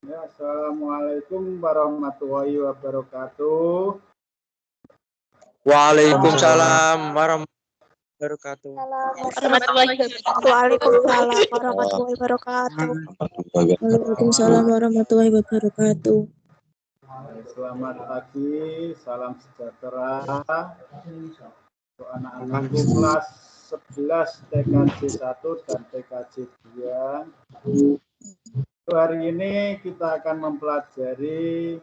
Ya, assalamualaikum warahmatullahi wabarakatuh. Waalaikumsalam warahmatullahi wabarakatuh. Waalaikumsalam warahmatullahi wabarakatuh. Waalaikumsalam warahmatullahi wabarakatuh. Selamat pagi, salam sejahtera untuk anak-anakku kelas 11 TKJ 1 dan TKJ 2. Hari ini kita akan mempelajari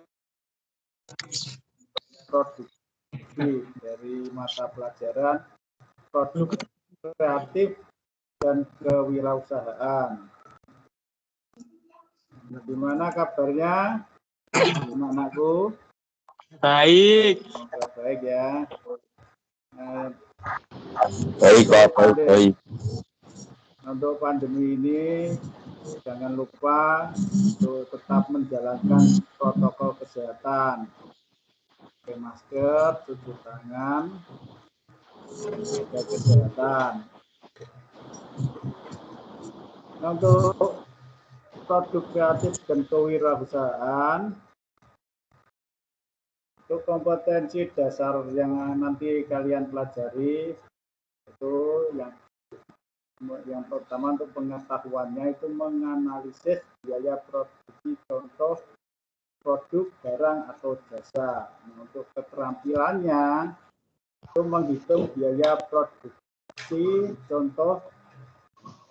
produksi dari mata pelajaran produk kreatif dan kewirausahaan. Gimana kabarnya anak-anakku? Baik. Baik ya. Baik, Pak. Baik. Untuk pandemi ini jangan lupa untuk tetap menjalankan protokol kesehatan. Pakai masker, cuci tangan, jaga kesehatan. Untuk produk kreatif dan kewirausahaan, untuk kompetensi dasar yang nanti kalian pelajari itu yang pertama untuk pengetahuannya itu menganalisis biaya produksi contoh produk, barang atau jasa. Untuk keterampilannya itu menghitung biaya produksi contoh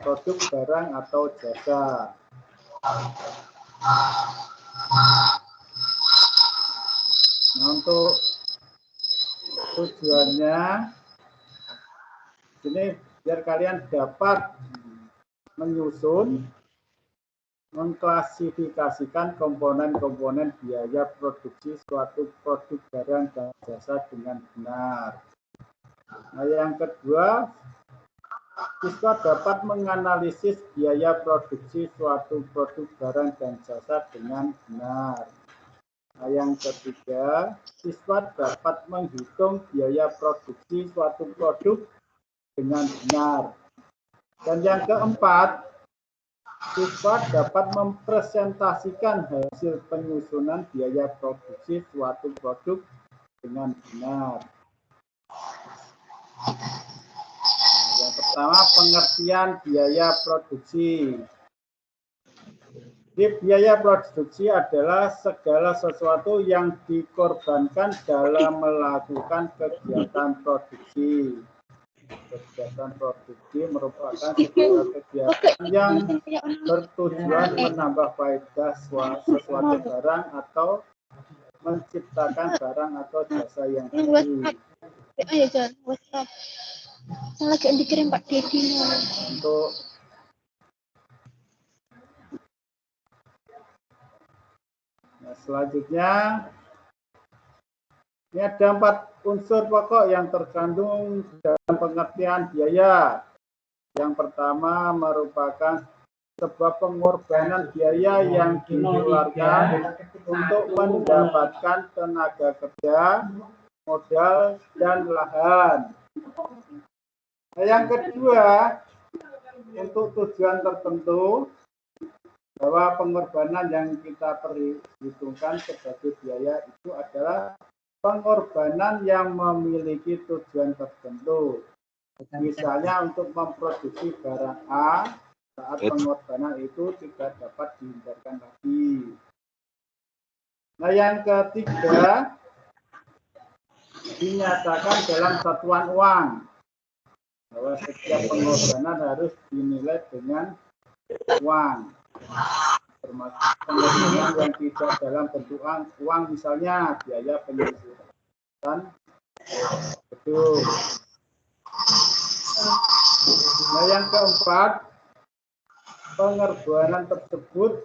produk, barang atau jasa. Nah, untuk tujuannya ini biar kalian dapat menyusun, mengklasifikasikan komponen-komponen biaya produksi suatu produk, barang, dan jasa dengan benar. Nah, yang kedua, siswa dapat menganalisis biaya produksi suatu produk, barang, dan jasa dengan benar. Nah, yang ketiga, siswa dapat menghitung biaya produksi suatu produk dengan benar. Dan yang keempat, siswa dapat mempresentasikan hasil penyusunan biaya produksi suatu produk dengan benar. Nah, yang pertama, pengertian biaya produksi. Biaya produksi adalah segala sesuatu yang dikorbankan dalam melakukan kegiatan produksi. Kegiatan produksi merupakan segala kegiatan yang bertujuan menambah faedah sesuatu barang atau menciptakan barang atau jasa yang baru. Ayo John, WhatsApp. Saya lagi dikirim Pak Dedi. Untuk selanjutnya, ini ada 4 unsur pokok yang terkandung dalam pengertian biaya. Yang pertama merupakan sebuah pengorbanan biaya yang dikeluarkan untuk mendapatkan tenaga kerja, modal, dan lahan. Nah, yang kedua, untuk tujuan tertentu, bahwa pengorbanan yang kita perhitungkan sebagai biaya itu adalah pengorbanan yang memiliki tujuan tertentu. Misalnya untuk memproduksi barang A, saat pengorbanan itu tidak dapat dihindarkan lagi. Nah, yang ketiga, dinyatakan dalam satuan uang, bahwa setiap pengorbanan harus dinilai dengan uang. Termasuk pengorbanan yang tidak dalam bentuk uang, misalnya biaya penyusunan gedung. Nah, yang keempat, pengorbanan tersebut,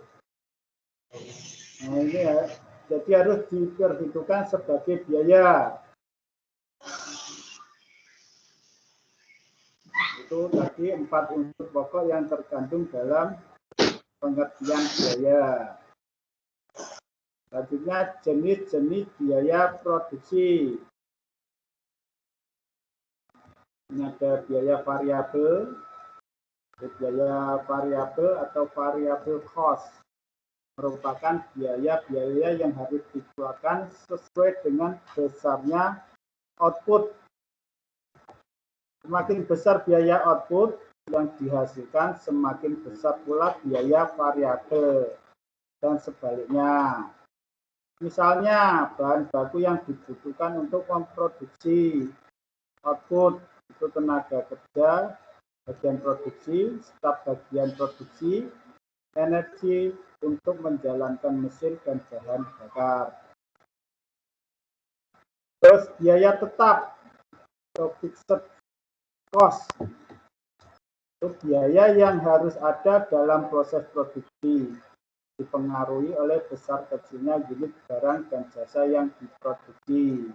nah ini ya, jadi harus diperhitungkan sebagai biaya. Itu tadi 4 unsur pokok yang terkandung dalam pengertian biaya. Selanjutnya, jenis-jenis biaya produksi. Ini ada biaya variabel atau variabel cost. merupakan biaya-biaya yang harus dikeluarkan sesuai dengan besarnya output. Semakin besar biaya output yang dihasilkan, semakin besar pula biaya variabel dan sebaliknya. Misalnya, bahan baku yang dibutuhkan untuk memproduksi output itu tenaga kerja, bagian produksi, staf bagian produksi, energi untuk menjalankan mesin dan bahan bakar. Terus biaya tetap atau fixed cost itu biaya yang harus ada dalam proses produksi, dipengaruhi oleh besar kecilnya unit barang dan jasa yang diproduksi.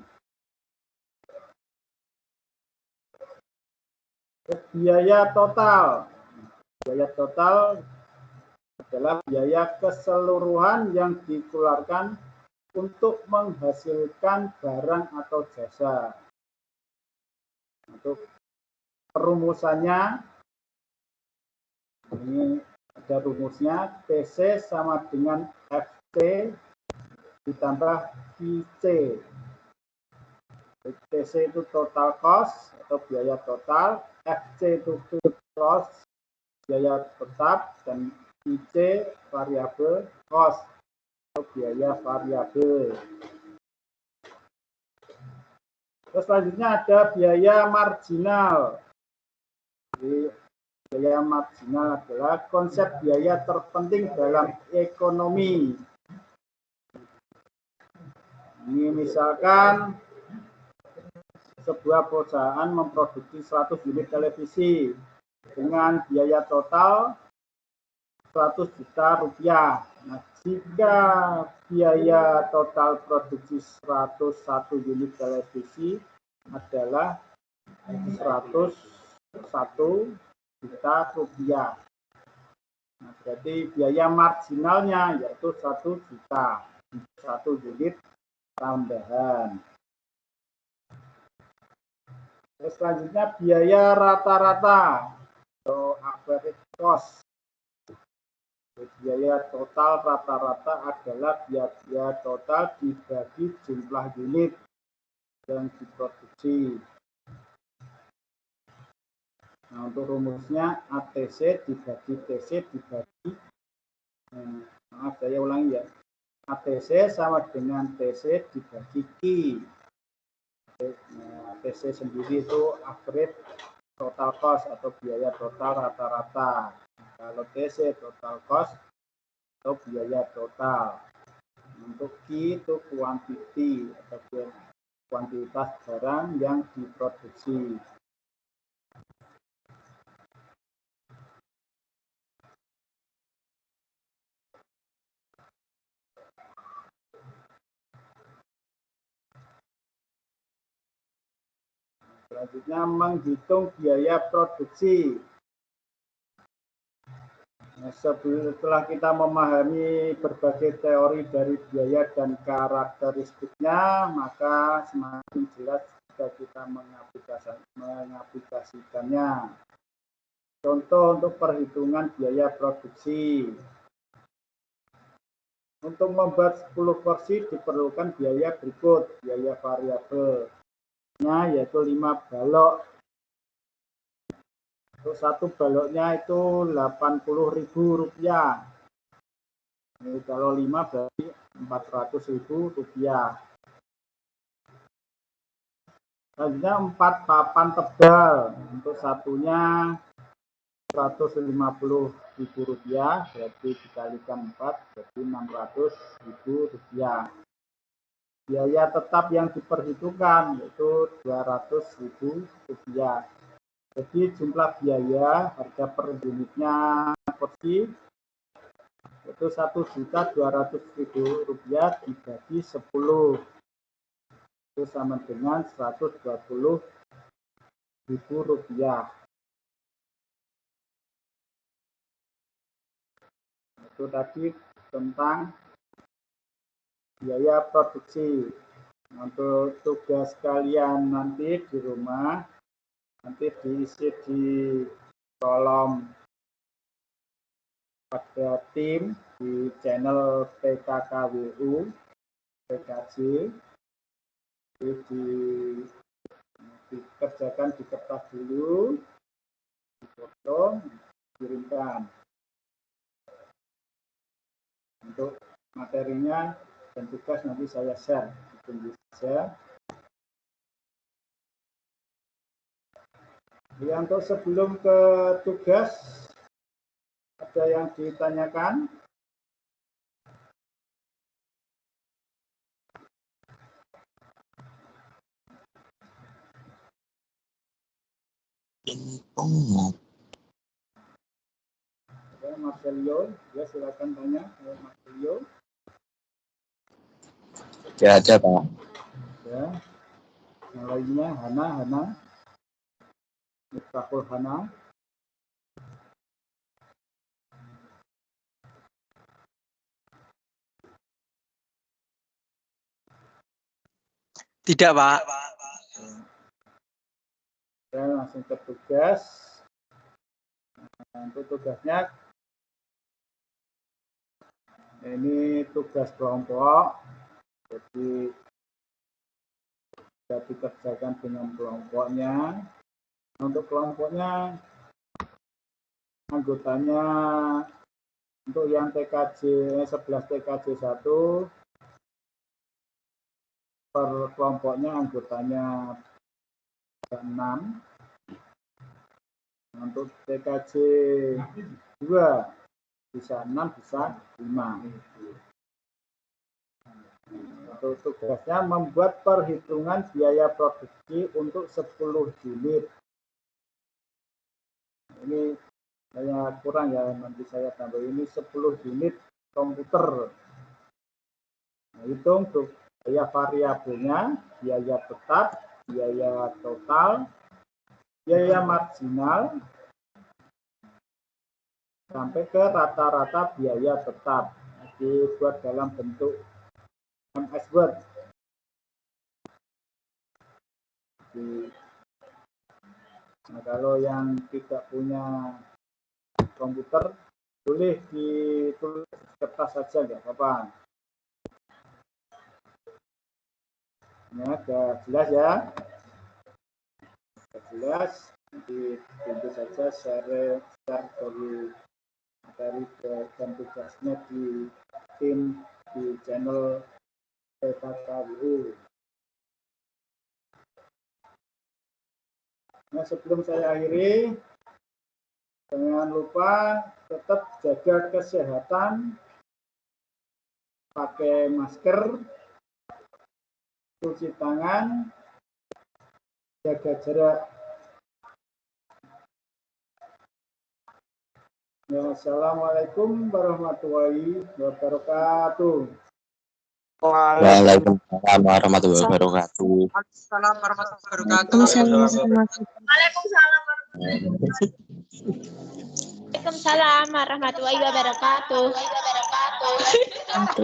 Biaya total adalah biaya keseluruhan yang dikeluarkan untuk menghasilkan barang atau jasa. Untuk perumusannya, ini ada rumusnya, TC sama dengan FC ditambah IC. TC itu total cost atau biaya total, FC itu fixed cost, biaya tetap, dan IC variabel cost atau biaya variabel. Terus selanjutnya ada biaya marginal. Jadi, biaya marginal adalah konsep biaya terpenting dalam ekonomi. Ini misalkan sebuah perusahaan memproduksi 100 unit televisi dengan biaya total 100 juta rupiah. Nah, jika biaya total produksi 101 unit televisi adalah 101 juta rupiah. Nah, berarti biaya marginalnya yaitu 1 juta, 1 unit tambahan. Terus selanjutnya biaya rata-rata atau average cost. Biaya total rata-rata adalah biaya total dibagi jumlah unit yang diproduksi. Nah, untuk rumusnya ATC dibagi TC dibagi, maaf saya ulangi ya, ATC sama dengan TC dibagi Q. Nah, ATC sendiri itu average total cost atau biaya total rata-rata. Kalau TC total cost atau biaya total. Untuk Q itu quantity atau kuantitas barang yang diproduksi. Selanjutnya menghitung biaya produksi. Nah, setelah kita memahami berbagai teori dari biaya dan karakteristiknya, maka semakin jelas jika kita mengaplikasikannya. Contoh untuk perhitungan biaya produksi. Untuk membuat 10 porsi diperlukan biaya berikut, biaya variabelnya yaitu 5 balok. Untuk satu baloknya itu Rp80.000. Ini kalau 5 berarti Rp400.000. Selanjutnya 4 papan tebal. Untuk satunya Rp150.000, berarti dikalikan 4 berarti Rp600.000. Biaya tetap yang diperhitungkan yaitu Rp200.000. Jadi jumlah biaya harga per unitnya porsi itu Rp1.200.000 dibagi 10 itu sama dengan Rp120.000. Itu tadi tentang biaya produksi. Untuk tugas kalian nanti di rumah nanti diisi di kolom pada tim di channel PKKWU, PKJ, dikerjakan di kertas dulu, dipotong, kirimkan. Untuk materinya dan tugas nanti saya share, ditunggu saja. Ya, untuk sebelum ke tugas, ada yang ditanyakan? Ya, Marcelio, ya silakan tanya, Marcelio. Ya ada Pak. Ya, yang lainnya Hana, Miftahul Hana. Tidak, Pak. Ya, langsung ke tugas. Nah, untuk tugasnya, ini tugas kelompok. Jadi bisa dikerjakan dengan kelompoknya. Untuk kelompoknya, anggotanya untuk yang TKJ 11 TKJ 1 per kelompoknya anggotanya 6. Untuk TKJ 2 bisa 6, bisa 5. Untuk tugasnya membuat perhitungan biaya produksi untuk 10 unit. Ini saya kurang ya, nanti saya tambah ini 10 unit komputer. Nah, hitung biaya variabelnya, biaya tetap, biaya total, biaya marginal, sampai ke rata-rata biaya tetap. Dibuat dalam bentuk MS Word. Nah, kalau yang tidak punya komputer, boleh ditulis kertas saja, nggak apa-apa. Ini agak jelas ya. Agak jelas, nanti tentu saja share dari materi dan tugasnya di tim di channel PKKWU. Nah, sebelum saya akhiri, jangan lupa tetap jaga kesehatan, pakai masker, cuci tangan, jaga jarak. Ya, assalamualaikum warahmatullahi wabarakatuh. Waalaikumsalam warahmatullahi wabarakatuh. Waalaikumsalam warahmatullahi wabarakatuh. Waalaikumsalam warahmatullahi wabarakatuh.